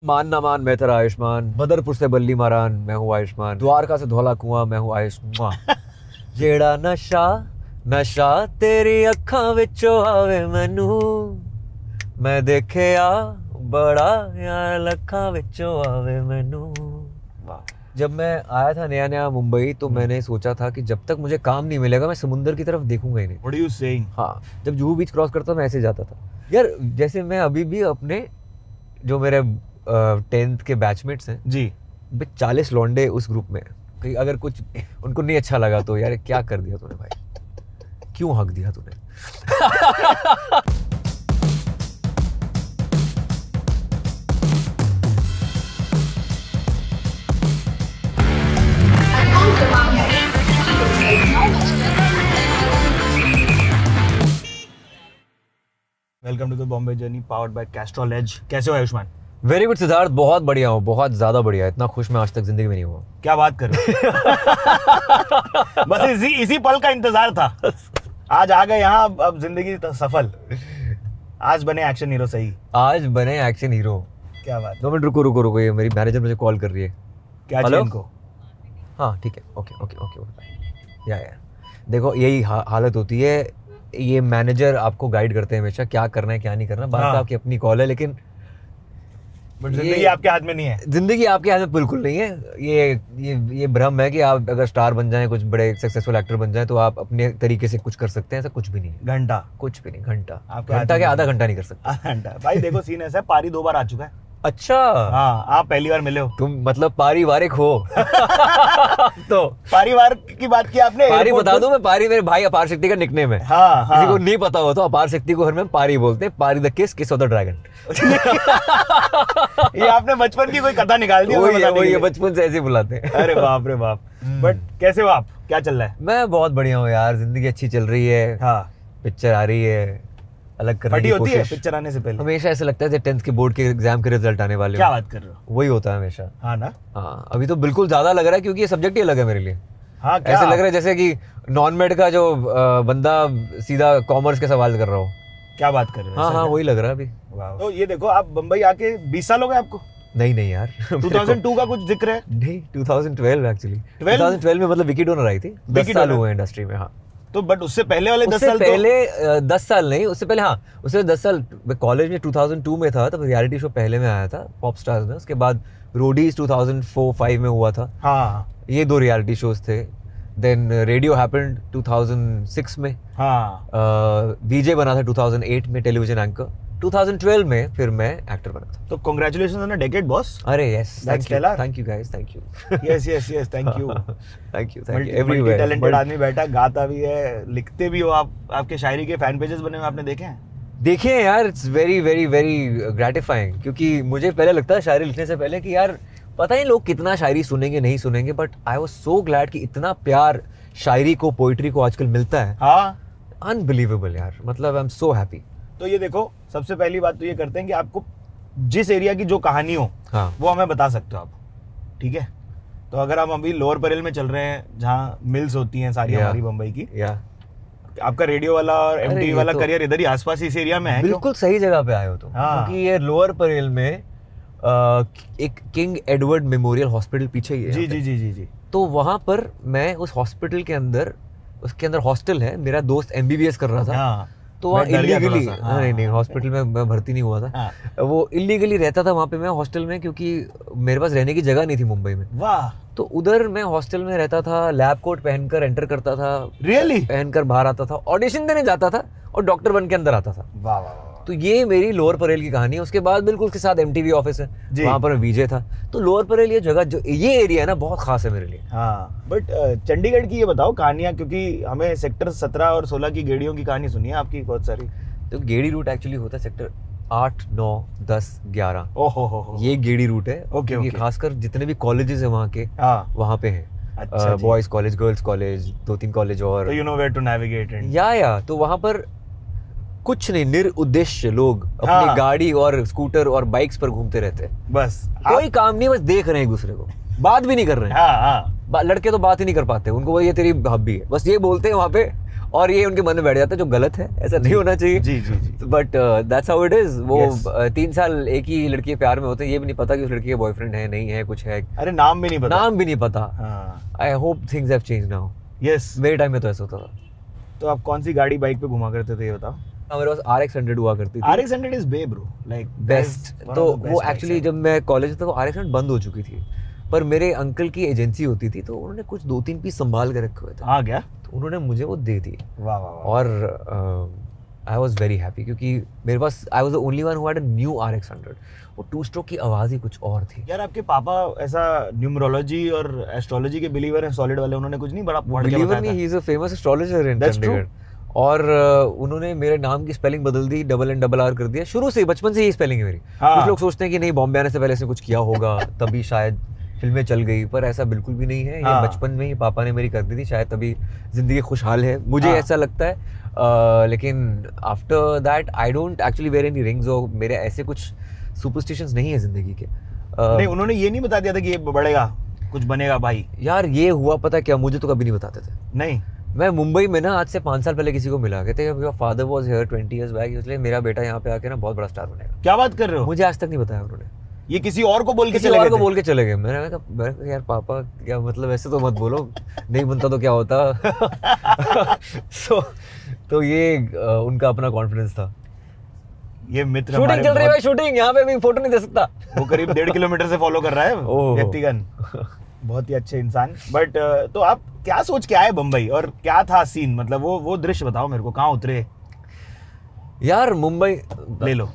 मान ना मान मैं तेरा आयुष्मान, बदरपुर से बल्ली मारान मैं हूँ आयुष्मान, द्वारका से धौला कुआं मैं हूँ आयुष्मान। जेड़ा नशा नशा तेरी अखां विचों आवे मैनू, मैं देखे आ बड़ा यार लखां विचों आवे मैनू। जब मैं आया था नया नया मुंबई तो मैंने सोचा था कि जब तक मुझे काम नहीं मिलेगा मैं समुंदर की तरफ देखूंगा ही नहीं। What are you saying? हाँ, जब जुहू बीच क्रॉस करता मैं ऐसे जाता था यार। जैसे मैं अभी भी अपने जो मेरे 10th के बैचमेट्स हैं जी, 40 लौंडे उस ग्रुप में, कहीं अगर कुछ उनको नहीं अच्छा लगा तो यार क्या कर दिया तूने भाई, क्यों हक दिया तूने। Welcome to the Bombay journey powered by Castrol Edge. कैसे हो आयुष्मान? वेरी गुड सिद्धार्थ, बहुत बढ़िया हूँ, बहुत ज्यादा बढ़िया। इतना खुश मैं आज तक जिंदगी में नहीं हुआ। क्या बात कर रहे हो? बस इसी पल का इंतजार था। आज आ गए यहाँ, अब जिंदगी सफल। आज बने एक्शन हीरो। सही, आज बने एक्शन हीरो। क्या बात। 2 मिनट रुको, ये मेरी मैनेजर मुझे कॉल कर रही है। क्या चाहिए इनको? हाँ ठीक है, ओके। या देखो यही हालत होती है। ये मैनेजर आपको गाइड करते हैं हमेशा, क्या करना है क्या नहीं करना। बात तो आपकी अपनी कॉल है, लेकिन जिंदगी आपके हाथ में नहीं है। जिंदगी आपके हाथ में बिल्कुल नहीं है। ये भ्रम है कि आप अगर स्टार बन जाएं, कुछ बड़े सक्सेसफुल एक्टर बन जाएं तो आप अपने तरीके से कुछ कर सकते हैं। ऐसा कुछ भी नहीं है। घंटा कुछ भी नहीं, घंटा के आधा घंटा नहीं कर सकते। घंटा भाई देखो, सीन ऐसा है, पारी 2 बार आ चुका है। अच्छा, हाँ, आप पहली बार मिले हो। तुम मतलब पारिवारिक हो। तो पारिवार की बात की आपने। पारी बता दूं, मैं पारी मेरे भाई अपार शक्ति का निकनेम है। हाँ, किसी को नहीं पता हो तो अपार शक्ति को हर में पारी बोलते हैं। पारी द किस ऑफ द ड्रैगन। ये आपने बचपन की कोई कथा निकाल दी? वही है, बचपन से ऐसे बुलाते हैं। अरे बाप रे बाप। बट कैसे हो आप? क्या चल रहा है? मैं बहुत बढ़िया हूँ यार, जिंदगी अच्छी चल रही है। हाँ, पिक्चर आ रही है, अलग करने की होती है कोशिश। पिक्चर आने से पहले हमेशा ऐसा लगता है 10th के बोर्ड के एग्जाम के रिजल्ट आने वाले। क्या बात कर रहे हो? वही होता है हमेशा। हाँ ना। हाँ, अभी तो बिल्कुल ज्यादा लग रहा है क्योंकि ये सब्जेक्ट ही अलग है मेरे लिए। हाँ, ऐसे लग रहा है जैसे कि नॉन मेड का जो बंदा सीधा कॉमर्स के सवाल कर रहा हो। क्या बात कर रहे हो? हाँ, वही लग रहा है अभी। तो ये देखो, आप बम्बई आके 20 साल हो गए आपको? नहीं यार। 2002 का कुछ जिक्र है? नहीं, 2012 एक्चुअली। 2012 में मतलब विकी डोनर आई थी। 10 साल हुए इंडस्ट्री में। हाँ, तो बट उससे पहले वाले 10 साल पहले 10 साल नहीं, उससे पहले। हाँ, उससे 10 साल कॉलेज में 2002 में था, तब रियलिटी शो पहले में आया था पॉप स्टार्स में। उसके बाद रोडीज 2004-5 में हुआ था। हाँ, ये 2 रियलिटी शोज थे। देन रेडियो हैपेंड 2006 में। हाँ, वीजे बना था 2008 में, टेलीविजन एंकर। 2012 में फिर मैं एक्टर बना था। तो congratulations on a decade boss. अरे yes, thank you guys, thank you. Yes, thank you. Everywhere. Talented आदमी बैठा, गाता भी है, लिखते भी हो आप। आपके शायरी के फैन पेजेस बने हुए आपने देखे हैं? देखिए यार, it's very very very gratifying, क्योंकि मुझे पहले लगता है शायरी लिखने से पहले कि यार पता नहीं लोग कितना शायरी सुनेंगे नहीं सुनेंगे, but I was so glad कि इतना प्यार शायरी को, पोइट्री को आजकल मिलता है। हाँ, अनबिलीवेबल यार, मतलब आई एम सो हैप्पी। तो ये देखो, सबसे पहली बात तो ये करते हैं कि आपको जिस एरिया की जो कहानी हो, हाँ, वो हमें बता सकते हो आप, ठीक है? तो अगर हम अभी लोअर परेल में चल रहे हैं, जहाँ मिल्स होती हैं सारी हमारी मुंबई की, आपका रेडियो वाला और एमटीवी वाला करियर इधर ही आसपास इस एरिया में है। बिल्कुल सही जगह पे आए हो तुम। हाँ, क्योंकि ये लोअर परेल में एक किंग एडवर्ड मेमोरियल हॉस्पिटल पीछे ही है। जी। तो वहां पर मैं उस हॉस्पिटल के अंदर, उसके अंदर हॉस्टल है, मेरा दोस्त एमबीबीएस कर रहा था। हाँ, तो वहाँ इलीगली, नहीं हाँ, हॉस्पिटल में मैं भर्ती नहीं हुआ था। हाँ, वो इलीगली रहता था वहाँ पे मैं हॉस्टल में, क्योंकि मेरे पास रहने की जगह नहीं थी मुंबई में। वाह। तो उधर मैं हॉस्टल में रहता था, लैब कोट पहनकर एंटर करता था। रियली? पहनकर बाहर आता था, ऑडिशन देने जाता था और डॉक्टर बन के अंदर आता था। वाह। तो ये मेरी लोअर परेल की कहानी है। उसके बाद बिल्कुल उसके साथ एमटीवी ऑफिस है, वहाँ पर वीजे था। तो लोअर परेल ये जगह, जो ये एरिया है ना, बहुत खास है मेरे लिए। हाँ, बट चंडीगढ़ की ये बताओ कहानियाँ, क्योंकि हमें सेक्टर 17 और 16 की गेड़ियों की कहानी सुनी है आपकी बहुत सारी। तो गेड़ी रूट एक्चुअली होता है सेक्टर 8, 9, 10, 11। ओहो, ये गेड़ी रूट है। ओके। खासकर जितने भी कॉलेजेस है वहाँ के, हाँ, वहाँ पे है। अच्छा, boys college, girls college, 2-3 college और। तो you know where to navigate. या तो वहाँ पर कुछ नहीं, निरुद्देश्य लोग अपनी गाड़ी और स्कूटर और बाइक्स पर घूमते रहते हैं। बस कोई काम नहीं, बस देख रहे हैं एक दूसरे को, बात भी नहीं कर रहे हैं। हाँ, लड़के तो बात ही नहीं कर पाते, उनको वो ये तेरी भाभी है बस ये बोलते हैं वहाँ पे, और ये उनके मन में बैठ जाता है जो गलत है, ऐसा नहीं होना चाहिए। जी जी जी। But that's how it is. वो 3 साल एक ही लड़की के प्यार में होते हैं, ये भी नहीं पता कि उस लड़की के बॉयफ्रेंड है नहीं है, कुछ है, अरे नाम भी नहीं पता, नाम भी नहीं पता। I hope things have changed now. Yes, मेरे टाइम में तो ऐसा होता था। तो आप कौन सी गाड़ी बाइक पे घुमा करते थे ये बताओ? मेरे पास RX 100 हुआ करती थी। RX 100 is bae bro, like best. तो वो एक्चुअली जब मैं कॉलेज था तो RX 100 बंद हो चुकी थी, पर मेरे अंकल की एजेंसी होती थी तो उन्होंने कुछ 2-3 पीस संभाल के रखे हुए थे। आ गया, तो उन्होंने मुझे वो दे दी। वाह वाह। और आई वॉज वेरी हैप्पी क्योंकि मेरे पास I was the only one who had a new RX 100। वो 2 स्ट्रोक की आवाज़ ही कुछ और थी। यार आपके पापा ऐसा न्यूमरोलॉजी और एस्ट्रोलॉजी के बिलीवर हैं, सॉलिड वाले, उन्होंने कुछ नहीं बड़ा पढ़ के बताया था? नहीं, he is a famous astrologer in Chandigarh. और उन्होंने मेरे नाम की स्पेलिंग बदल दी, RRR कर दिया। शुरू से बचपन से यही स्पेलिंग है मेरी। कुछ लोग सोचते हैं कि नहीं बॉम्बे आने से पहले इसने कुछ किया होगा तभी शायद फिल्में चल गई, पर ऐसा बिल्कुल भी नहीं है। ये बचपन में ही पापा ने मेरी कर दी थी, शायद तभी जिंदगी खुशहाल है, मुझे ऐसा लगता है। लेकिन after that I don't actually wear any rings, और मेरे ऐसे कुछ सुपरस्टिशंस नहीं है जिंदगी के। नहीं, उन्होंने ये नहीं बता दिया था कि ये बढ़ेगा, कुछ बनेगा भाई? यार ये हुआ पता क्या, मुझे तो कभी नहीं बताते थे। नहीं, मैं मुंबई में ना आज से 5 साल पहले किसी को मिला, कहते your father was here 20 years back, इसलिए मेरा बेटा यहाँ पे आके ना बहुत बड़ा स्टार बनेगा। क्या बात कर रहे हो? मुझे आज तक नहीं बताया उन्होंने। ये किसी और को बोल के किसी और को बोल के चले गए। मैंने कहा यार पापा क्या मतलब, ऐसे तो मत बोलो, नहीं बनता तो क्या होता। तो ये उनका अपना कॉन्फिडेंस था। ये मित्र शूटिंग चल रही है भाई, शूटिंग, यहाँ पे भी फोटो नहीं दे सकता। वो करीब 1.5 किलोमीटर से फॉलो कर रहा है व्यक्तिगत। बहुत ही अच्छे इंसान। बट तो आप क्या सोच के आए बम्बई, और क्या था सीन, मतलब वो दृश्य बताओ मेरे को, कहाँ उतरे? यार मुंबई ले लो,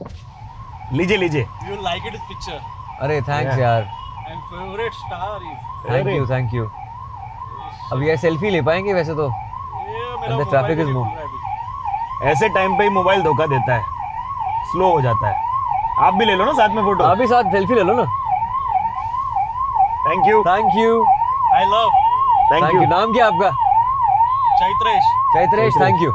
लीजिए। You like it picture? अरे थैंक्स यार, And favorite star is? Thank you. अब ये सेल्फी ले पाएंगे वैसे तो? मेरा the traffic is more. ऐसे टाइम पे ही मोबाइल धोखा देता है, स्लो हो जाता है। आप भी ले लो ना साथ में फोटो। आप भी साथ सेल्फी ले लो ना। Thank you. I love. Thank you. नाम क्या आपका? Chaitresh. Thank you.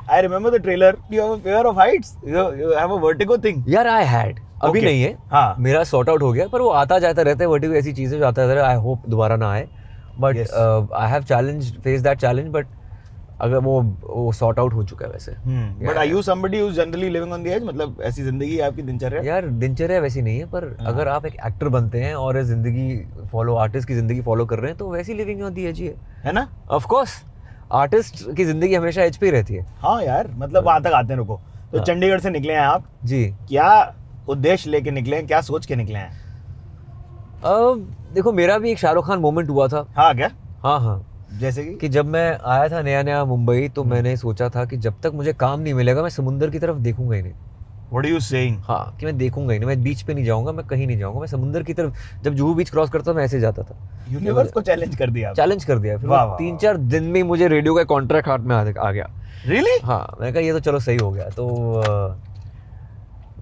I remember the trailer. You have a fear of heights. You have a vertigo thing. यार I had, अभी Okay. नहीं है। हाँ। मेरा सॉर्ट आउट हो गया, पर वो आता जाता रहता है। वर्टिगो ऐसी चीज़ है जो आता रहता है। आई होप दोबारा ना आए, but Yes. I have face that challenge, but अगर वो सॉर्ट आउट हो चुका है वैसे। But are you somebody who's generally living on the edge? मतलब ऐसी जिंदगी है आपकी, दिनचर्या? यार दिनचर्या वैसी नहीं है, पर अगर आप एक एक्टर बनते हैं और जिंदगी आर्टिस्ट की जिंदगी फॉलो कर रहे हैं तो वैसी लिविंग ऑन दी एज ही है ना? ऑफ कोर्स आर्टिस्ट की जिंदगी हमेशा एज पे ही रहती है। हाँ यार, मतलब वहां तक आते हैं। रुको, तो चंडीगढ़ से निकले हैं आप जी। क्या उद्देश्य लेके निकले हैं, क्या सोच के निकले हैं? देखो मेरा भी एक शाहरुख खान मोमेंट हुआ था। हाँ क्या? हाँ जैसे कि जब मैं आया था नया मुंबई, तो मैंने सोचा था कि जब तक मुझे काम नहीं मिलेगा मैं समुंदर की तरफ देखूंगा ही नहीं। What are you saying? हाँ, कि मैं देखूंगा ही नहीं, मैं बीच पे नहीं जाऊंगा, मैं कहीं नहीं जाऊंगा, मैं समुंदर की तरफ। जब जुहू बीच क्रॉस करता मैं ऐसे जाता था। यूनिवर्स को चैलेंज कर दिया। चैलेंज कर दिया। फिर वाह, वाह, 3-4 दिन में मुझे रेडियो का कॉन्ट्रैक्ट हाथ में आ गया। Really? हाँ, मैंने कहा ये तो चलो सही हो गया। तो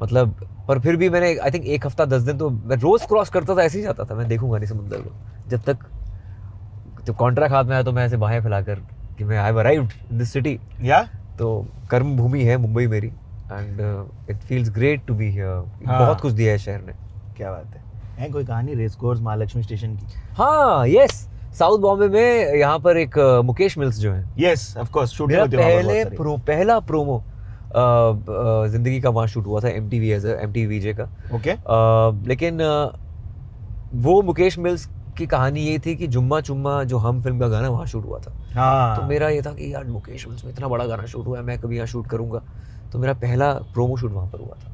मतलब पर फिर भी मैंने आई थिंक 1 हफ्ता 10 दिन तो मैं रोज क्रॉस करता था, ऐसे ही जाता था। मैं देखूंगा नहीं समुंदर को, जब तक जब कॉन्ट्रैक्ट हाथ में आया तो मैं ऐसे बाहें फैलाकर कि मैं I have arrived in this city. या तो कर्म भूमि है मुंबई मेरी, and it feels great to be here. बहुत कुछ दिया है शहर ने। क्या बात है कोई कहानी रेस कोर्स महालक्ष्मी स्टेशन की? हाँ यस, साउथ बॉम्बे में यहाँ पर एक मुकेश मिल्स जो है। यस ऑफ कोर्स, शूटिंग मेरा होती है वहाँ पर बहुत सारी। पहला प्रोमो जिंदगी का वहाँ शूट हुआ था MTV VJ का। ओके। लेकिन वो मुकेश मिल्स की कहानी ये थी कि जुम्मा चुम्मा जो हम फिल्म का गाना वहाँ शूट हुआ था। हाँ। तो मेरा ये था कि यार मुकेश मिल्स में इतना बड़ा गाना शूट हुआ है, मैं कभी यहाँ शूट करूंगा। तो मेरा पहला प्रोमो शूट वहाँ पर हुआ था।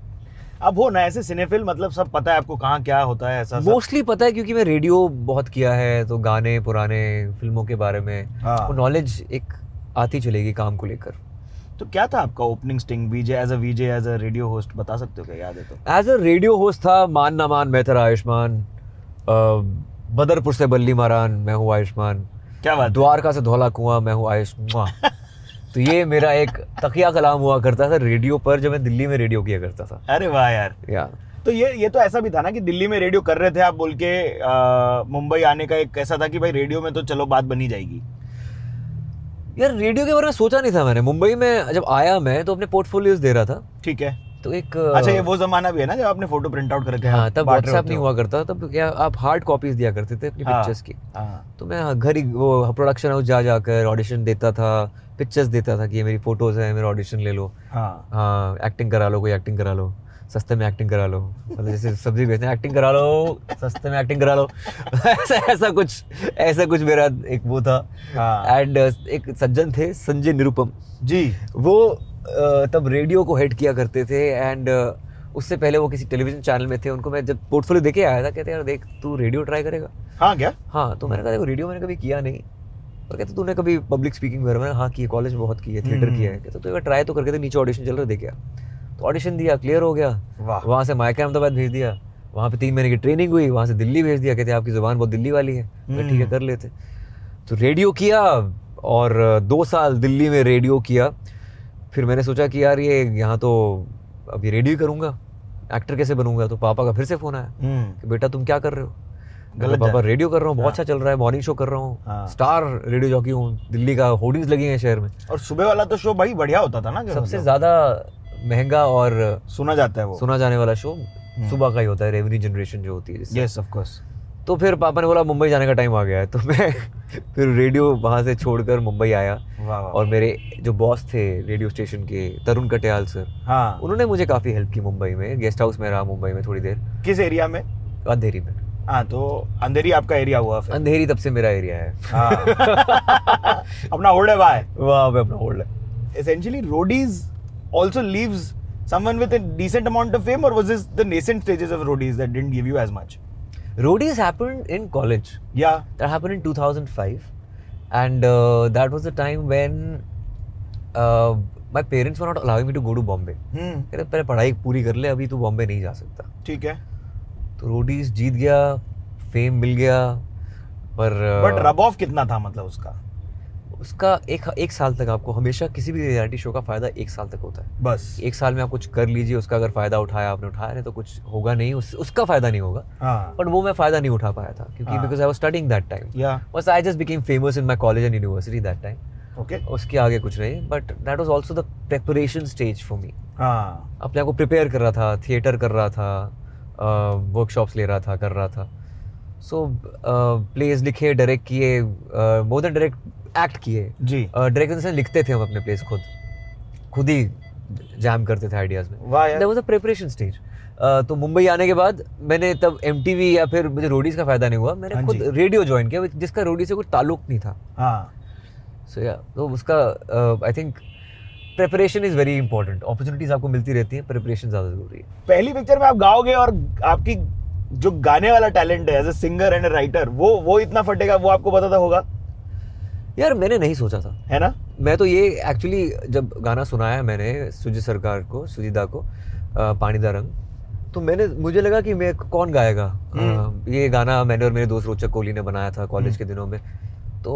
अब हो ना ऐसे सिनेफिल, मतलब सब पता है आपको कहाँ क्या होता है ऐसा? मोस्टली पता है क्योंकि मैं रेडियो बहुत किया है, तो गाने पुराने फिल्मों के बारे में वो नॉलेज एक आती चलेगी काम को लेकर। तो क्या था आपका opening sting as a radio host, बता सकते हो क्या, याद है तो? एज अ रेडियो होस्ट था मान ना मान मैं तेरा आयुष्मान, बदरपुर से बल्ली मारान मैं हूँ आयुष्मान, क्या बात, द्वारका से धौला कुआं मैं हूँ आयुष्मान। तो ये मेरा एक तकिया कलाम हुआ करता था रेडियो पर, जब मैं दिल्ली में रेडियो किया करता था। अरे वाह यार। तो ये तो ऐसा भी था ना कि दिल्ली में रेडियो कर रहे थे आप बोल के मुंबई आने का एक ऐसा था कि भाई रेडियो में तो चलो बात बनी जाएगी। यार रेडियो के बारे में सोचा नहीं था मैंने। मुंबई में जब आया मैं तो अपने पोर्टफोलियोज दे रहा था। ठीक है। तो एक अच्छा, ये वो जमाना भी है ना जब आपने फोटो प्रिंट आउट करके हाँ, तब बांट रहे व्हाट्सएप होते नहीं हो। हुआ करता, तब क्या आप हार्ड कॉपीज दिया करते थे अपनी हाँ, पिक्चर्स की। हाँ, तो मैं घर ही वो प्रोडक्शन हाउस जा जाकर ऑडिशन देता था, पिक्चर्स देता था कि ये मेरी फोटोज हैं, मेरा ऑडिशन ले लो, हाँ, हाँ एक्टिंग करा लो, कोई एक्टिंग करा लो, सस्ते में एक्टिंग करा लो, मतलब जैसे सब्जी बेचते हैं एक्टिंग करा लो, सस्ते में एक्टिंग करा लो ऐसा कुछ मेरा एक वो था। हाँ, एंड एक सज्जन थे संजय निरुपम जी, वो तब रेडियो को हेड किया करते थे। एंड उससे पहले वो किसी टेलीविजन चैनल में थे। उनको मैं जब पोर्टफोलियो देके आया था, कहते यार देख तू रेडियो ट्राई करेगा। हाँ क्या? हाँ, तो मैंने कहा देखो रेडियो मैंने कभी किया नहीं। और कहते तूने कभी पब्लिक स्पीकिंग वगैरह? मैंने हाँ की है, कॉलेज में बहुत की है, थिएटर किया है। कहते तो एक ट्राई तो करके थे, नीचे ऑडिशन चल रहा है, देख तो ऑडिशन दिया, क्लियर हो गया। वाह, वहाँ से मायका अहमदाबाद भेज दिया, वहाँ पे 3 महीने की ट्रेनिंग हुई, वहाँ से दिल्ली भेज दिया। कहते आपकी ज़ुबान बहुत दिल्ली वाली है। मैं ठीक है कर लेते। तो रेडियो किया और 2 साल दिल्ली में रेडियो किया। फिर मैंने सोचा कि यार ये यहाँ तो अभी रेडियो ही करूँगा, एक्टर कैसे बनूंगा? तो पापा का फिर से फ़ोन आया कि बेटा तुम क्या कर रहे हो? गलत पापा जा- रेडियो कर रहा हूँ, बहुत हाँ। अच्छा चल रहा है, मॉर्निंग शो कर रहा हूँ, हाँ। स्टार रेडियो जॉकी हूँ, दिल्ली का होर्डिंग्स लगी हैं शहर में। और सुबह वाला तो शो भाई बढ़िया होता था ना, जो सबसे मतलब ज़्यादा महंगा और सुना जाता है वो। सुना जाने वाला शो सुबह का ही होता है, रेवेन्यू जनरेशन जो होती है जिससे। Yes of course. तो फिर पापा ने बोला मुंबई जाने का टाइम आ गया है। तो मैं फिर रेडियो वहाँ से छोड़कर मुंबई आया। वाह, और मेरे जो बॉस थे रेडियो स्टेशन के, तरुण कटियाल सर, हाँ, उन्होंने मुझे काफ़ी हेल्प की मुंबई में। गेस्ट हाउस में रहा मुंबई में थोड़ी देर, किस एरिया में? अंधेरी में। हाँ, तो अंधेरी आपका एरिया हुआ फिर। अंधेरी तब से मेरा एरिया है। हाँ। अपना होल्ड है भाई। वहाँ पे अपना होल्ड है। Essentially, roadies also leaves someone with a decent amount of fame, or was this the nascent stages of roadies that didn't give you as much? Roadies happened in college. Yeah. That happened in 2005, and that was the time when my parents were not allowing me to go to Bombay. कह रहे पहले पढ़ाई पूरी कर ले, अभी तू बॉम्बे नहीं जा सकता। ठीक है। तो रोडीज जीत गया, फेम मिल गया, पर बट रब ऑफ कितना था मतलब उसका? उसका एक साल तक आपको हमेशा किसी भी रियलिटी शो का फायदा 1 साल तक होता है। बस 1 साल में आप कुछ कर लीजिए, उसका अगर फायदा उठाया आपने उठाया, नहीं तो कुछ होगा नहीं, उसका फायदा नहीं होगा। हाँ, बट वो मैं फायदा नहीं उठा पाया था क्योंकि because I was studying that time. या बस I just became famous in my college and university that time. Okay. उसके आगे कुछ नहीं, but that was also the preparation stage for me. हाँ, अपने आप को प्रिपेयर कर रहा था, थिएटर कर रहा था, वर्कशॉप्स ले रहा था, कर रहा था। सो प्लेस लिखे, डायरेक्ट किए, मोर देन डायरेक्ट एक्ट किए। जी। डायरेक्टर से लिखते थे हम अपने प्लेस खुद ही जैम करते थे आइडियाज में। वाह यार। That was a preparation stage. तो मुंबई आने के बाद मैंने तब MTV या फिर मुझे रोडीज का फायदा नहीं हुआ, मैंने हाँ खुद जी। रेडियो ज्वाइन किया जिसका रोडी से कोई ताल्लुक नहीं था। हाँ, सो या तो उसका I think preparation is very important. Opportunities आपको मिलती रहती हैं, प्रिपरेशन ज़्यादा जरूरी है। पहली पिक्चर में आप गाओगे और आपकी जो गाने वाला टैलेंट है as a singer and a writer, वो इतना फटेगा, वो आपको पता था होगा? यार मैंने नहीं सोचा था, है ना? मैं तो ये एक्चुअली जब गाना सुनाया मैंने सुजीत सरकार को, सुजीदा को, पानीदा रंग, तो मुझे लगा कि मैं कौन गाएगा ये गाना। मैंने और मेरे दोस्त रोचक कोहली ने बनाया था कॉलेज के दिनों में। तो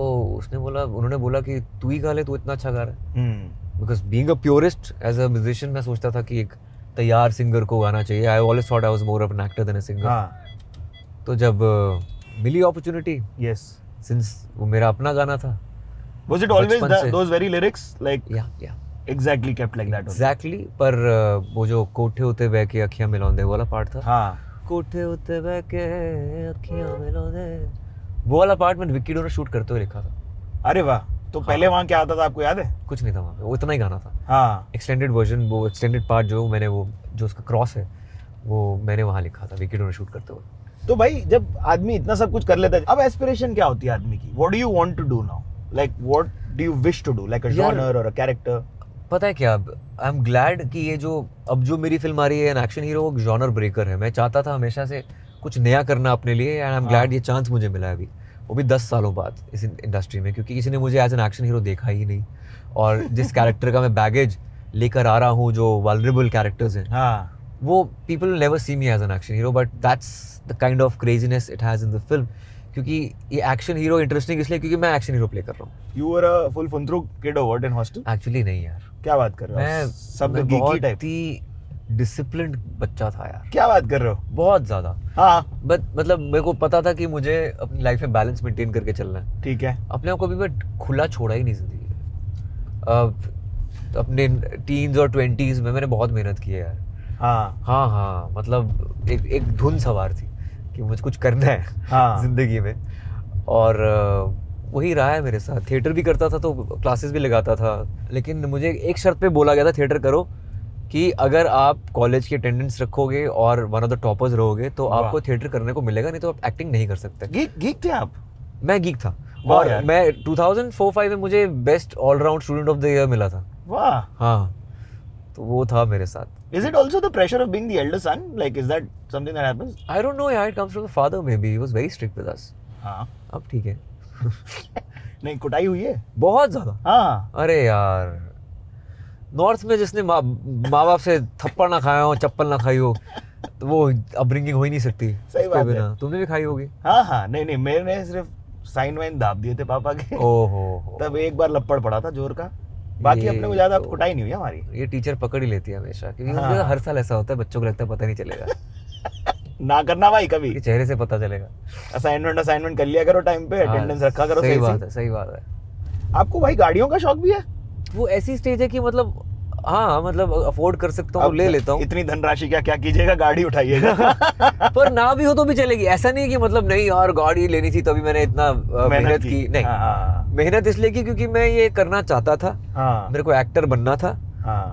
उन्होंने बोला कि तू ही गा ले, तू इतना अच्छा गा रहा है। Because being a purist as a musician, मैं सोचता था कि एक तैयार सिंगर को गाना चाहिए। I always thought I was more of an actor than a singer. हाँ, तो जब मिली अपॉर्चुनिटी, यस। सिंस वो मेरा अपना गाना था, Was it always बचपन से। those very lyrics like या exactly kept like that? only? Exactly. पर वो जो कोठे उते बह के अखियां मिलाਉਂਦੇ वाला पार्ट था, हाँ, कोठे उते बह के अखियां मिलाਉਂਦੇ, वो वाला पार्ट मैंने विक्की डोनर शूट करते हुए लिखा था। अरे वाह। तो पहले वहाँ क्या आता था आपको याद है? कुछ नहीं था वहाँ पे, वो इतना ही गाना था। हाँ, एक्सटेंडेड वर्जन, वो एक्सटेंडेड पार्ट जो उसका क्रॉस है, वो मैंने वहाँ लिखा था विक्की डोनर शूट करते हुए। तो भाई जब आदमी इतना सब कुछ कर लेता है, अब एस्पिरेशन क्या होती है आदमी की? What do you want to do now? Like what do you wish to do, like a genre और अ कैरेक्टर? पता है क्या, आई एम ग्लैड कि ये जो मेरी फिल्म आ रही है एन एक्शन हीरो, वो जॉनर ब्रेकर है। मैं चाहता था हमेशा से कुछ नया करना अपने लिए, एंड आई एम ग्लैड ये चांस मुझे मिला है अभी, वो भी 10 सालों बाद इस इंडस्ट्री में, क्योंकि किसी ने मुझे एज एन एक्शन हीरो देखा ही नहीं। और जिस कैरेक्टर का मैं बैगेज लेकर आ रहा हूँ, जो वल्नरेबल कैरेक्टर्स हैं, हाँ, वो people will never see me as an action hero, but that's the kind of craziness it has in the film. क्योंकि ये एक्शन हीरो इंटरेस्टिंग इसलिए क्योंकि मैं एक्शन हीरो प्ले कर रहा हूँ। यू वर अ फुल फुंद्रू किड और व्हाट इन हॉस्टल? एक्चुअली नहीं यार, क्या बात कर रहे हो? मैं सब मैं geeky बहुत type? ही डिसिप्लिन्ड बच्चा था यार। क्या बात कर रहे हो? बहुत ज़्यादा। हाँ, मतलब मेरे को पता था कि मुझे अपनी लाइफ में बैलेंस मेंटेन करके चलना है। ठीक है। अपने आप को भी मैं खुला छोड़ा ही नहीं जिंदगी में। अपने टीन्स और 20s में मैंने बहुत मेहनत की है यार। हाँ मतलब एक धुन सवार थी कि मुझे कुछ करना है जिंदगी में, और वही रहा है मेरे साथ। थिएटर भी करता था तो क्लासेस भी लगाता था, लेकिन मुझे एक शर्त पे बोला गया था थिएटर करो कि अगर आप कॉलेज की अटेंडेंस रखोगे और वन ऑफ द टॉपर्स रहोगे तो आपको थिएटर करने को मिलेगा, नहीं तो आप एक्टिंग नहीं कर सकते। गीक थे आप? मैं गीक था, और मैं 2004-05 में मुझे best all round student of the year मिला था। वाह। हाँ, तो वो था मेरे साथ। Is it also the pressure of being the elder son? Like, is that something that happens? I don't know, yeah, it comes from the father maybe. He was very strict with us. हाँ। अब ठीक है। नहीं, कुटाई हुई है बहुत ज्यादा। हाँ। अरे यार, नॉर्थ में जिसने माँ बाप से थप्पड़ ना खाया हो, चप्पल ना खाई हो, तो वो अपब्रिंगिंग हो ही नहीं सकती। सही बात है। तुमने भी खाई होगी। हाँ, नहीं, मैंने सिर्फ साइन वाइन दाब दिए थे पापा के। ओहो। तब एक बार लपड़ पड़ा था जोर का, बाकी अपने को ज्यादा कुटाई नहीं हुई हमारी। ये टीचर पकड़ ही लेती है हमेशा, क्योंकि हाँ। हर साल ऐसा होता है, बच्चों को लगता है पता नहीं चलेगा। ना करना भाई कभी, चेहरे से पता चलेगा। असाइनमेंट कर लिया करो टाइम पे, अटेंडेंस रखा करो। सही बात है। आपको भाई गाड़ियों का शौक भी है? वो ऐसी स्टेज है कि मतलब हाँ, मतलब अफोर्ड कर सकता हूँ, ले लेता हूँ। इतनी धनराशि क्या कीजिएगा, गाड़ी उठाइएगा। पर ना भी हो तो भी चलेगी, ऐसा नहीं कि मतलब नहीं यार गाड़ी लेनी थी तभी मैंने इतना मेहनत की। नहीं, मेहनत इसलिए की क्योंकि मैं ये करना चाहता था। मेरे को एक्टर बनना था,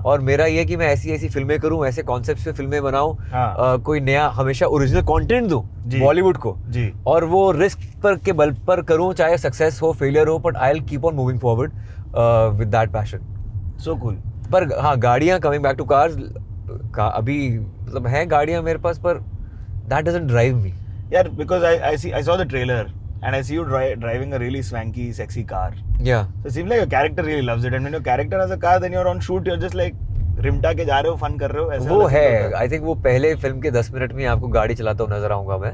और मेरा ये कि मैं ऐसी फिल्में करूं, ऐसे कॉन्सेप्ट्स पे फिल्में बनाऊं, कोई नया हमेशा ओरिजिनल कंटेंट दूं बॉलीवुड को, और वो रिस्क पर के बल पर करूं, चाहे सक्सेस हो फेलियर हो, but I will keep on moving forward with that passion. So cool. पर हाँ, गाड़ियां, कमिंग बैक टू कार्स, अभी मतलब है गाड़ियां मेरे पास, पर दैट डजंट ड्राइव मी यार, because I saw the trailer and I see you driving a really swanky, sexy car. Yeah. So it seems like your character really loves it, and when your character has a car, then you're on shoot, you're just like रिमटा के जा रहे हो, fun कर रहे हो, ऐसा वो है। आई थिंक वो पहले फिल्म के 10 मिनट में आपको गाड़ी चलाता हुआ नजर आऊंगा मैं।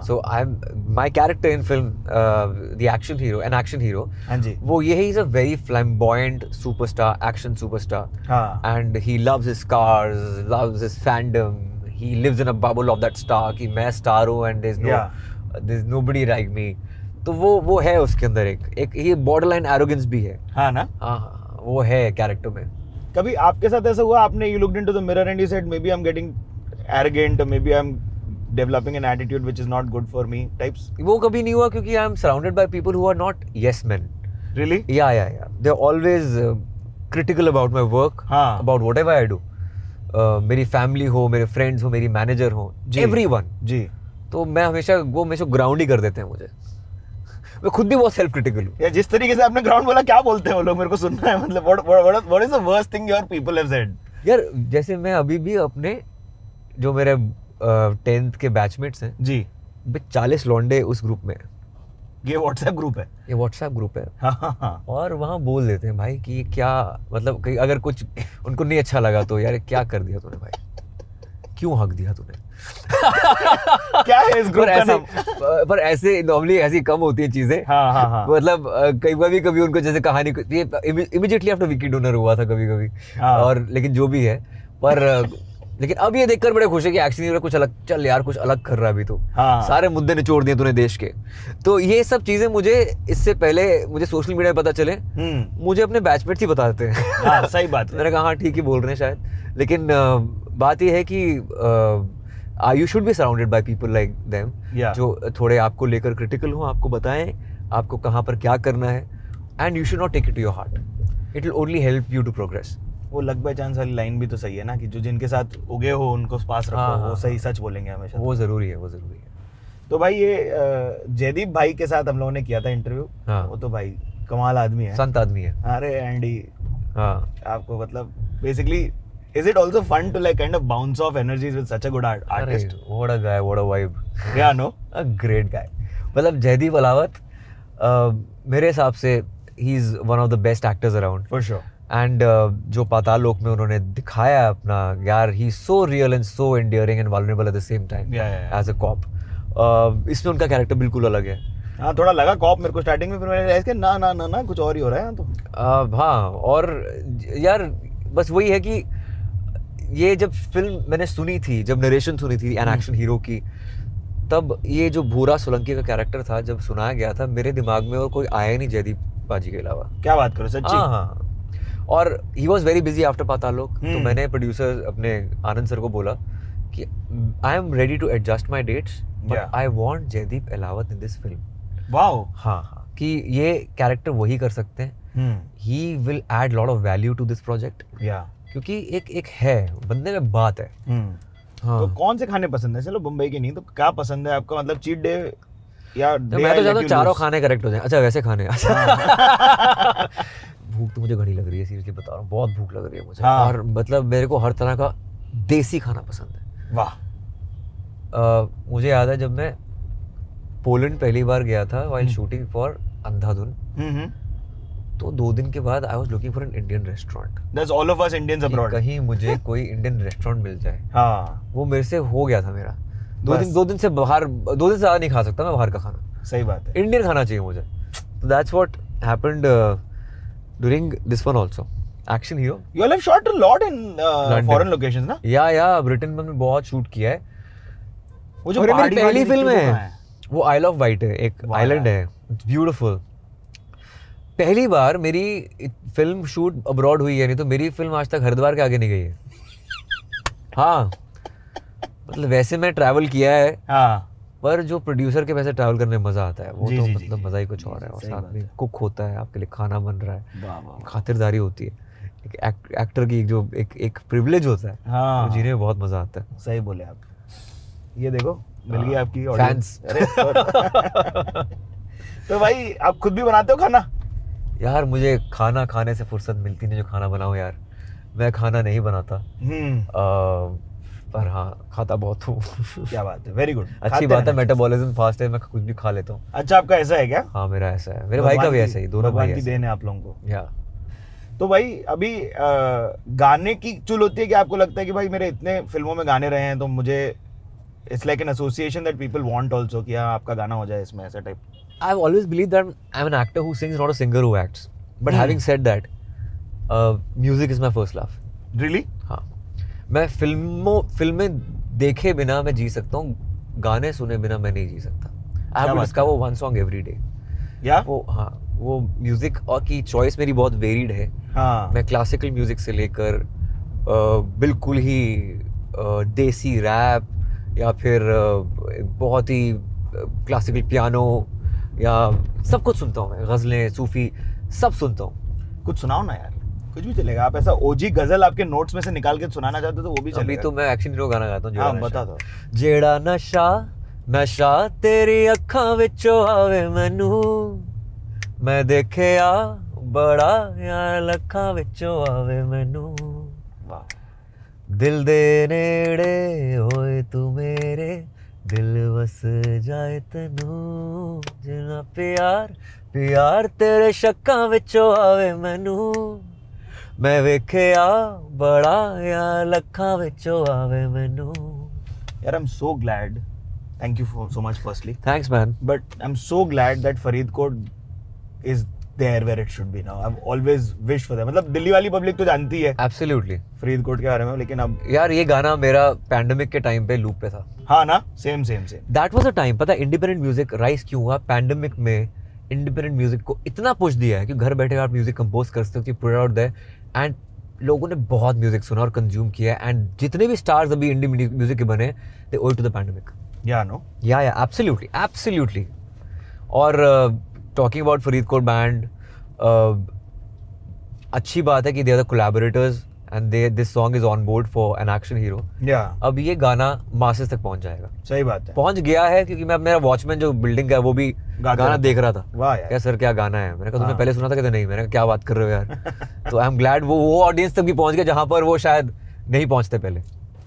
So I am my character in film the action hero, an action hero. हां जी। वो ये is a very flamboyant superstar, action superstar, and he loves his cars, loves his fandom, he lives in a bubble of that star कि मैं star हूं and there is nobody like me. तो वो है उसके अंदर एक ये बॉर्डरलाइन एरोगेंस भी है। हाँ ना? हाँ, वो है कैरेक्टर में। कभी आपके साथ ऐसा हुआ, आपने you looked into the mirror and you said maybe I'm getting arrogant, or maybe I'm developing an attitude which is not good for me types? वो कभी नहीं हुआ क्योंकि I am surrounded by people who are not yes men. Really? Yeah. They're always critical about my work, about whatever I do. मेरी family हो, मेरे friends हो, मेरी मैनेजर हो, everyone. जी। तो मैं हमेशा ग्राउंड ही कर देते हैं मुझे। मैं खुद भी बहुत सेल्फ क्रिटिकल हूँ। या जिस तरीके से आपने ग्राउंड बोला, क्या बोलते हैं वो लोग, मेरे को सुनना है। मतलब what is the worst thing your people have said? यार जैसे मैं अभी भी अपने जो मेरे 10th के बैचमेट्स हैं जी, 40 लौंडे उस ग्रुप में। ये व्हाट्सएप ग्रुप है? ये व्हाट्सएप ग्रुप है। हाँ। और वहाँ बोल देते हैं भाई कि क्या मतलब, अगर कुछ उनको नहीं अच्छा लगा तो यार क्या कर दिया तूने भाई, क्यों हक दिया तूने। क्या है इस ग्रुप का नाम? पर ऐसे नॉर्मली ऐसी कम होती है चीजें। हाँ। मतलब कभी उनको जैसे कहानी इमीडिएटली आफ्टर विकी डोनर हुआ था कभी और लेकिन जो भी है, पर लेकिन अब ये देखकर बड़े खुश है कि एक्शन हीरो कुछ अलग, चल यार कुछ अलग कर रहा है अभी तो। सारे मुद्दे निचोड़ दिए तूने देश के। तो ये सब चीजें मुझे इससे पहले मुझे सोशल मीडिया पे पता चले, मुझे अपने बैचमेट्स ही बताते हैं। सही बात है। मैंने कहा हाँ ठीक ही बोल रहे हैं शायद, लेकिन बात ये है कि you should be surrounded by people like them, जो थोड़े आपको लेकर क्रिटिकल हो, आपको बताएं आपको कहाँ पर क्या करना है, and you should not take it to your heart. It will only help you to progress. वो लक बाय चांस वाली लाइन भी तो सही है ना, कि जो जिनके साथ उगे हो उनको पास रखो। वो सही सच बोलेंगे हमेशा। वो जरूरी है। तो भाई ये जयदीप भाई के साथ हम लोगों ने किया था इंटरव्यू। वो तो भाई कमाल आदमी है, संत आदमी है। अरे एंडी, आपको मतलब basically is it also fun to like kind of bounce off energies with such a good artist? What a guy, what a vibe. Yeah, no? A great guy. मतलब जयदीप अलावत मेरे हिसाब से he is one of the best actors around. For sure. And जो पाताल लोक में उन्होंने दिखाया अपना, यार he is so real and so endearing and vulnerable at the same time. Yeah. As a cop. इसमें उनका कैरेक्टर बिल्कुल अलग है। हाँ, थोड़ा लगा कॉप मेरे को स्टार्टिंग में, फिर मैंने रियलाइज किया ना कुछ और ही हो रहा है तो। हाँ, और यार बस वही है कि ये जब फिल्म मैंने सुनी थी, जब नरेशन सुनी थी एन एक्शन हीरो की, तब ये जो भूरा सोलंकी का कैरेक्टर था जब सुनाया गया था, मेरे दिमाग में और कोई आया नहीं जयदीप बाजी के अलावा। क्या बात करो, सच्ची? हाँ। और he was very busy after Paatal Lok, तो मैंने प्रोड्यूसर अपने आनंद सर को बोला कि I am ready to adjust my dates but I want Jaideep Ahlawat in this film. Wow. हाँ, कि ये कैरेक्टर वही कर सकते हैं, he will add lot of value to this project, क्योंकि एक है बंदे में बात है। हाँ। तो कौन से खाने पसंद है, चलो मुंबई के नहीं तो क्या पसंद है आपका, मतलब चीट डे या तो मैं तो चाहता हूँ चारों खाने करेक्ट हो जाए। अच्छा वैसे खाने भूख तो मुझे घड़ी लग रही है, सीरियसली बता रहा हूँ, बहुत भूख लग रही है मुझे। हाँ। और मतलब मेरे को हर तरह का देसी खाना पसंद है। वाह। मुझे याद है जब मैं पोलैंड पहली बार गया था व्हाइल शूटिंग फॉर अंधाधुन, तो 2 दिन के बाद I was looking for an Indian restaurant. That's all of us Indians abroad. कहीं मुझे कोई इंडियन रेस्टोरेंट मिल जाए। हाँ। वो मेरे से हो गया था मेरा। 2 दिन से ज़्यादा नहीं खा सकता मैं बाहर का खाना। सही बात है, इंडियन खाना चाहिए मुझे। तो that's what happened during this one also. Action hero. You all have shot a lot in foreign locations ना? या ब्रिटेन में मैं बहुत शूट किया है। वो जो मेरी पहली फिल्म है वो आइल ऑफ वाइट है, एक आइलैंड है, ब्यूटीफुल। पहली बार मेरी फिल्म शूट अब्रॉड हुई है, नहीं तो मेरी फिल्म आज तक हरिद्वार के आगे नहीं गई है। हाँ, मतलब वैसे मैं ट्रैवल किया है। हाँ। पर जो प्रोड्यूसर के वैसे ट्रैवल करने में मजा आता है वो तो मतलब मजा ही कुछ और है। और साथ में कुक होता है, आपके लिए खाना बन रहा है, खातिरदारी होती है, एक एक्टर की जो एक प्रिविलेज होता है। हाँ। जीने में बहुत मजा आता है। सही बोले आप। ये देखो मिल गई आपकी ऑडियंस। तो भाई आप खुद भी बनाते हो खाना? यार मुझे खाना खाने से फुर्सत मिलती नहीं जो खाना बनाऊं यार। मैं खाना नहीं बनाता, पर हाँ खाता बहुत हूँ। क्या बात है, वेरी गुड। अच्छी बात है, मेटाबॉलिज्म फास्ट है, मैं कुछ भी खा लेता हूँ। अच्छा आपका ऐसा है क्या? हाँ मेरा ऐसा है, मेरे भाई का भी ऐसा ही, दोनों भाई की देन है आप लोगों को। या तो भाई अभी गाने की चुल होती है कि आपको लगता है कि भाई मेरे इतने फिल्मों में गाने रहे हैं तो मुझे it's like an association that people want also कि हाँ आपका गाना हो जाए इसमें, ऐसा type? I have always believe that I am an actor who sings, not a singer who acts. But having said that, music is my first love. Really? हाँ, मैं फिल्में देखे बिना मैं जी सकता हूँ, गाने सुने बिना मैं नहीं जी सकता। I have to discover one song every day. या वो म्यूजिक और की चॉइस मेरी बहुत वेरिड है। हाँ। मैं क्लासिकल म्यूजिक से लेकर बिल्कुल ही देसी रैप, या फिर बहुत ही क्लासिकल पियानो, या सब कुछ सुनता हूँ मैं, गज़लें, सूफी सब सुनता हूँ। कुछ सुनाओ ना यार, कुछ भी चलेगा। आप ऐसा ओजी गजल आपके नोट्स में से निकाल के सुनाना चाहते हो तो वो भी चलेगा। अभी तो मैं एक्शन हीरो गाना गाता हूँ। हाँ बता दो। जेड़ा नशा नशा तेरी अखां विचों आवे मैनू, मैं देखिया बड़ा यार लखां विचों आवे मैनू। दिल दे नेड़े होए तू मेरे, दिल वस जाए तैनू, जिना प्यार प्यार तेरे शक्कां विचों आवे मैनू, मैं वेखिया बड़ा यार लखां विचों आवे मैनू। यार I am so glad, thank you so much firstly. Thanks man. But I am so glad that Faridkot is there where it should be now. I've always wished for that. मतलब दिल्ली वाली पब्लिक तो जानती है Absolutely फरीदकोट के बारे में, लेकिन अब यार ये गाना मेरा पैंडेमिक के टाइम पे लूप पे था। हाँ ना, same that was a time, पता है इंडिपेंडेंट म्यूजिक राइज क्यों हुआ? पैंडेमिक में इंडिपेंडेंट म्यूजिक को इतना पुश दिया है कि घर बैठे आप म्यूजिक कंपोज कर सकते हो, पुट आउट देयर, एंड लोगों ने बहुत म्यूजिक सुना और कंज्यूम किया, एंड जितने भी स्टार्स अभी इंडी म्यूजिक के बने, they owe to the pandemic. Yeah no, yeah absolutely. और टॉकिंग अबाउट फरीदकोट बैंड, अच्छी बात है कि they are the collaborators and this song is on board for an action hero. अब ये गाना मासेस तक पहुंच जाएगा। सही बात है, पहुंच गया है, क्योंकि मैं मेरा वॉचमैन जो बिल्डिंग का है वो भी गाना देख रहा था। वाह यार, क्या सर क्या गाना है? मैंने कहा तुमने पहले सुना था? कहते नहीं। मैंने कहा क्या बात कर रहे हो यार। तो आई एम ग्लैड वो ऑडियंस तक भी पहुंच गया जहां पर वो शायद नहीं पहुंचते पहले।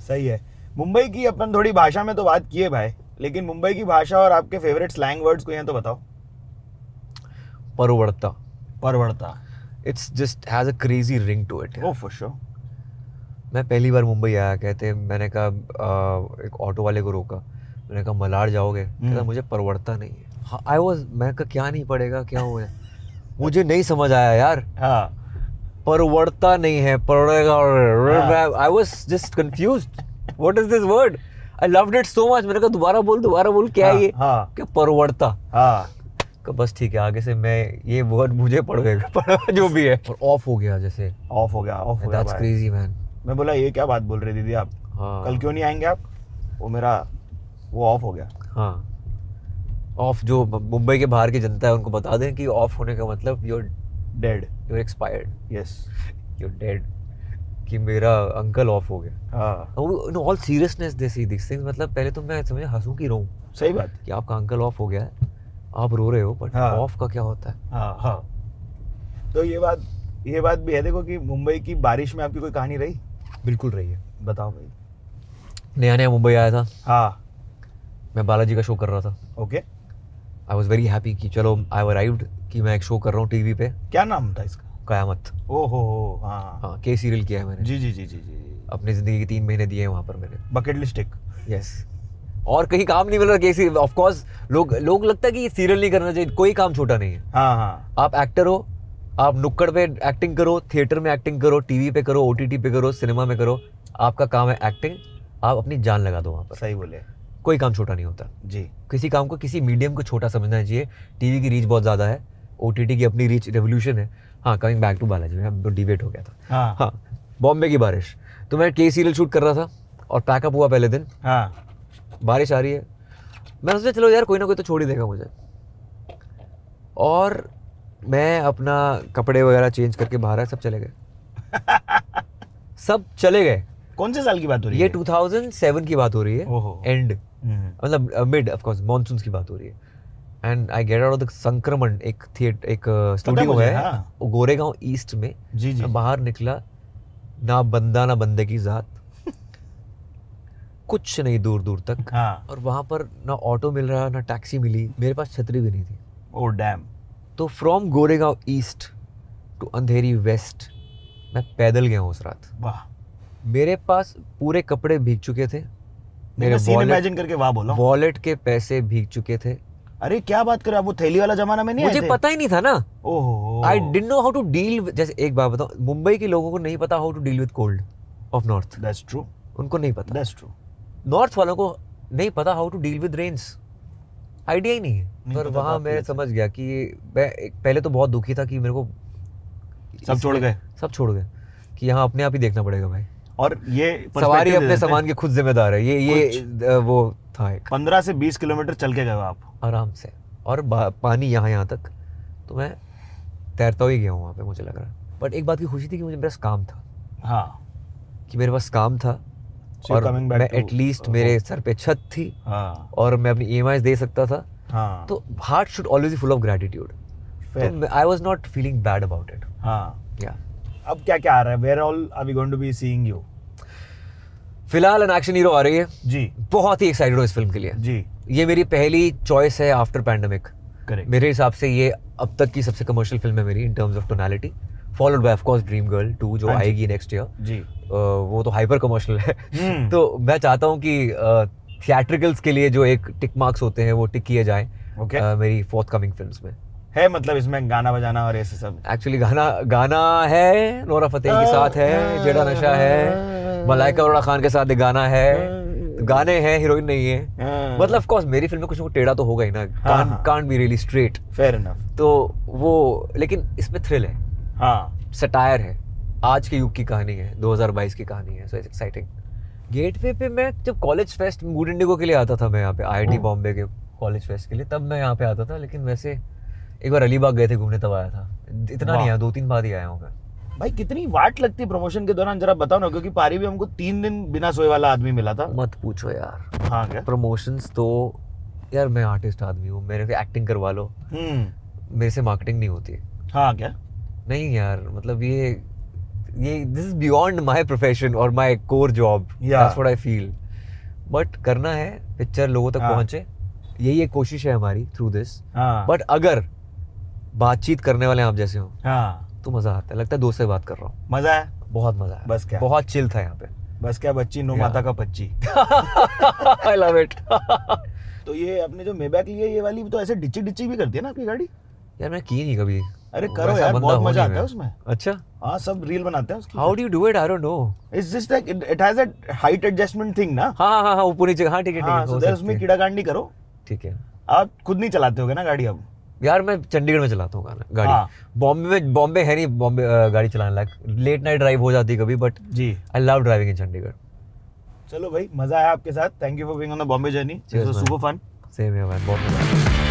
सही है। मुंबई की अपन थोड़ी भाषा में तो बात की है भाई, लेकिन मुंबई की भाषा और आपके फेवरेट स्लैंग वर्ड्स को यहाँ तो बताओ। परवड़ता it's just has a crazy ring to it. Oh for sure. मैं पहली बार मुंबई आया, कहते मैंने कहा एक ऑटो वाले को रोका, मैंने कहा मलाड जाओगे? कहता मुझे परवड़ता नहीं है। आई वाज, मैं कहा क्या नहीं पड़ेगा, क्या हुआ? मुझे नहीं समझ आया यार। हाँ, परवड़ता नहीं है, पड़ेगा। I was just confused, what is this word? I loved it so much. मैंने कहा दोबारा बोल क्या है ये? क्या परवड़ता? बस ठीक है, आगे से मैं ये वर्ड मुझे पड़ेगा जो भी है। और ऑफ हो गया जैसे, ऑफ हो गया दैट्स क्रेजी मैन। मैं बोला ये क्या बात बोल रही दीदी आप, हाँ। कल क्यों नहीं आएंगे आप, वो ऑफ हो गया। हाँ, ऑफ जो मुंबई के बाहर की जनता है उनको बता दें कि ऑफ होने का मतलब you're dead, you're expired, yes, you're dead, कि मेरा अंकल ऑफ हो गया। हाँ in all seriousness they see this things, मतलब पहले तो मैं समझ हंसूं कि रोऊं सही बात। कि आपका अंकल ऑफ हो गया है, आप रो रहे हो, बट हाँ। ऑफ का क्या होता है? हाँ तो ये बात भी है देखो कि मुंबई की बारिश में आपकी कोई कहानी रही? बिल्कुल रही है। बताओ भाई। नया नया मुंबई आया था, हाँ मैं बालाजी का शो कर रहा था। Okay, I was very happy कि चलो आई अराइव्ड कि मैं एक शो कर रहा हूँ टीवी पे, क्या नाम था इसका? कयामत। ओहो, हाँ हाँ, के सीरियल किया है मैंने। जी जी जी जी जी, अपनी जिंदगी के 3 महीने दिए हैं वहाँ पर मैंने। बकेट लिस्ट एक। यस, और कहीं काम नहीं मिल रहा केसी। ऑफ कोर्स लोग लगता है कि ये सीरियल नहीं करना चाहिए, कोई काम छोटा नहीं है। हाँ आप एक्टर हो, आप नुक्कड़ पे एक्टिंग करो, थिएटर में एक्टिंग करो, टीवी पे करो, ओटीटी पे करो, सिनेमा में करो, आपका काम है एक्टिंग। आप अपनी जान लगा दो वहाँ पर, सही बोले कोई काम छोटा नहीं होता जी। किसी काम को, किसी मीडियम को छोटा समझना चाहिए। टीवी की रीच बहुत ज़्यादा है, ओटीटी की अपनी रीच रेवोल्यूशन है। हाँ, कमिंग बैक टू बालाजी, मैं तो डिबेट हो गया था। हाँ, बॉम्बे की बारिश, तो मैं के सीरियल शूट कर रहा था और पैकअप हुआ पहले दिन। हाँ, बारिश आ रही है, मैं सोचा चलो यार कोई ना कोई तो छोड़ ही देगा मुझे, और मैं अपना कपड़े वगैरह चेंज करके बाहर आया, सब चले गए सब चले गए। कौन से साल की बात हो रही है? ये 2007 की बात हो रही है, ओहो। एंड मतलब मिड ऑफ कोर्स मॉनसून की बात हो रही है। And I get out of the संक्रमण, एक स्टूडियो है हाँ। गोरेगांव ईस्ट में। जी जी, मैं बाहर निकला, ना बंदा ना बंदे की जात, कुछ नहीं दूर दूर तक। हाँ। और वहां पर ना ऑटो मिल रहा, ना टैक्सी मिली, मेरे पास छतरी भी नहीं थी। Oh damn. तो from Goregaon east to Andheri west मैं पैदल गया हूँ उस रात। वाह, मेरे पास पूरे कपड़े भीग चुके थे, मेरे सीन इमेजिन करके वाह बोला। वॉलेट के पैसे भीग चुके थे। अरे क्या बात कर रहे हो आप, वो थैली वाला जमाना में नहीं आए मुझे थे? पता ही नहीं था ना। ओहो, I didn't know how to deal. जैसे एक बात बताओ, मुंबई के लोगों को नहीं पता how to deal with cold of north. That's true, उनको नहीं पता। That's true. नॉर्थ वालों को नहीं पता how to deal with rains, idea ही नहीं है। पर पता वहाँ था मैं आपको समझ गया कि मैं पहले तो बहुत दुखी था कि मेरे को सब छोड़ गए। सब छोड़ गए, कि यहाँ अपने आप ही देखना पड़ेगा भाई। और ये सवारी अपने सामान के खुद जिम्मेदार है। ये वो था एक 15 से 20 किलोमीटर चल के गए हो आप आराम से, और पानी यहाँ तक, तो मैं तैरता ही गया हूँ वहाँ पे, मुझे लग रहा। बट एक बात की खुशी थी कि मुझे मेरे पास काम था। हाँ, कि मेरे पास काम था, और मैं एटलीस्ट मेरे सर पे छत थी। हाँ, और मैं अपनी EMIs दे सकता था। हाँ, तो heart should always be full of gratitude. तो I was not feeling bad about it. हाँ। या अब क्या क्या आ रहा है? Where all are we going to be seeing you? फिलहाल एन एक्शन हीरो आ रही है जी बहुत ही एक्साइटेड हूँ इस फिल्म के लिए। जी, ये मेरी पहली चॉइस है आफ्टर पैंडेमिक। करेक्ट। मेरे हिसाब से ये अब तक की सबसे कमर्शियल फिल्म है मेरी in terms of tonality, followed by of course dream girl 2 जो आएगी नेक्स्ट ईयर। जी, वो तो हाइपर कमर्शियल है। तो मैं चाहता हूँ कि थिएट्रिकल्स के लिए जो एक टिक मार्क्स होते हैं वो टिक किए जाएं मेरी फोर्थ कमिंग फिल्म्स में। है मतलब इसमें गाना बजाना और ऐसे सब? एक्चुअली गाना है, नोरा फतेही के साथ है, जेड़ा नशा है, मलाइका अरोड़ा खान के साथ एक गाना है, गाने हैं, हीरोइन नहीं है। मतलब ऑफ कोर्स मेरी फिल्म में कुछ ना कुछ टेढ़ा तो होगा ही ना, can't be really straight. Fair enough. तो वो, लेकिन इसमें थ्रिल है, हाँ, सटायर है, आज के युग की कहानी है, 2022 की कहानी है। So it's exciting. गेटवे पे मैं जब कॉलेज फेस्ट मूड इंडिगो के लिए आता था, मैं यहाँ पे IIT बॉम्बे के कॉलेज फेस्ट के लिए, तब मैं यहाँ पे आता था। लेकिन वैसे एक बार अलीबाग गए थे घूमने, तब आया था। इतना नहीं आया, 2-3 बार ही आया हूँ मैं। भाई कितनी वाट लगती है प्रमोशन के दौरान, जरा बताओ ना, क्योंकि पारी भी हमको 3 दिन बिना सोए वाला आदमी मिला था। मत पूछो यार। हाँ क्या? प्रमोशंस तो यार, मैं आर्टिस्ट आदमी हूँ, मेरे से एक्टिंग करवा लो, मेरे से मार्केटिंग नहीं होती। हाँ क्या? नहीं यार, मतलब ये this is beyond my profession और my core job. That's what I feel. But करना है, पिक्चर लोगों तक पहुंचे, यही एक कोशिश है हमारी थ्रू दिस। बट अगर बातचीत करने वाले आप जैसे हो, तो मजा आता है। लगता है दोस्त से बात कर रहा हूँ। मजा है, बहुत मजा है। बस क्या, बहुत चिल था यहाँ पे। बस क्या बच्ची, नो माता का पच्ची। I love it. तो ये आपने जो मेबैक ली है, ये वाली तो ऐसे डिच्ची डिच्ची भी करती है ना आपकी गाड़ी? यार मैं की नहीं कभी। अरे करो यार, बहुत मजा आता है उसमें। अच्छा, हाँ, सब रील बनाते हैं उसकी। How do you do it? I don't know. It's just like it has a height adjustment thing ना। हाँ, ऊपर नीचे। हाँ ठीक है, उसमें कीड़ा कांड नहीं करो। ठीक है। आप खुद नहीं चलाते होगे ना गाड़ी अब? यार मैं चंडीगढ़ में चलाता हूँ गाना गाड़ी। हाँ। बॉम्बे है नहीं, बॉम्बे गाड़ी चलाने लायक। लेट नाइट ड्राइव हो जाती है कभी, बट जी। I love driving in Chandigarh. चलो भाई, मजा आया आपके साथ। Thank you for being on the Bombay journey. Cheers, man. Super fun. Same है भाई, बहुत मजा आया।